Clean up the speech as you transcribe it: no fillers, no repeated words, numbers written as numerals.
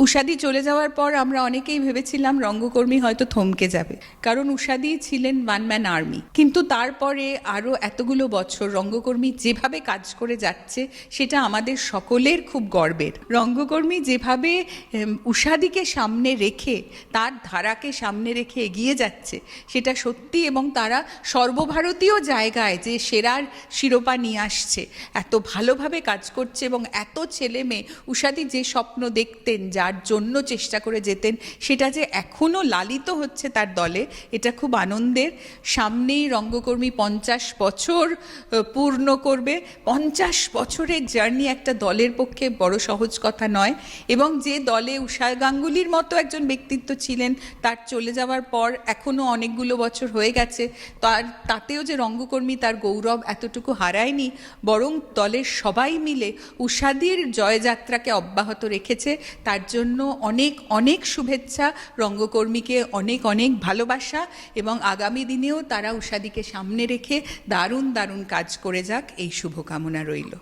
উষাদি চলে যাওয়ার পর আমরা অনেকেই ভেবেছিলাম রঙ্গকর্মী হয়তো থমকে যাবে, কারণ উষাদি ছিলেন ওয়ান ম্যান আর্মি। কিন্তু তারপরে আরও এতগুলো বছর রঙ্গকর্মী যেভাবে কাজ করে যাচ্ছে সেটা আমাদের সকলের খুব গর্বের। রঙ্গকর্মী যেভাবে উষাদিকে সামনে রেখে, তার ধারাকে সামনে রেখে এগিয়ে যাচ্ছে সেটা সত্যি, এবং তারা সর্বভারতীয় জায়গায় যে সেরার শিরোপা নিয়ে আসছে, এত ভালোভাবে কাজ করছে। এবং এত ছেলে মেয়ে, উষাদি যে স্বপ্ন দেখতেন, যার জন্য চেষ্টা করে যেতেন, সেটা যে এখনও লালিত হচ্ছে তার দলে, এটা খুব আনন্দের। সামনেই রঙ্গকর্মী 50 বছর পূর্ণ করবে। 50 বছরের জার্নি একটা দলের পক্ষে বড় সহজ কথা নয়। এবং যে দলে উষা গাঙ্গুলির মতো একজন ব্যক্তিত্ব ছিলেন, তার চলে যাওয়ার পর এখনও অনেকগুলো বছর হয়ে গেছে, তাতেও যে রঙ্গকর্মী তার গৌরব এতটুকু হারায়নি, বরং দলের সবাই মিলে উষাদির জয়যাত্রাকে অব্যাহত রেখেছে। তার জন্য অনেক অনেক শুভেচ্ছা, রঙ্গকর্মীকে অনেক অনেক ভালোবাসা, এবং আগামী দিনেও তারা উষাদিকে সামনে রেখে দারুণ দারুণ কাজ করে যাক, এই শুভকামনা রইল।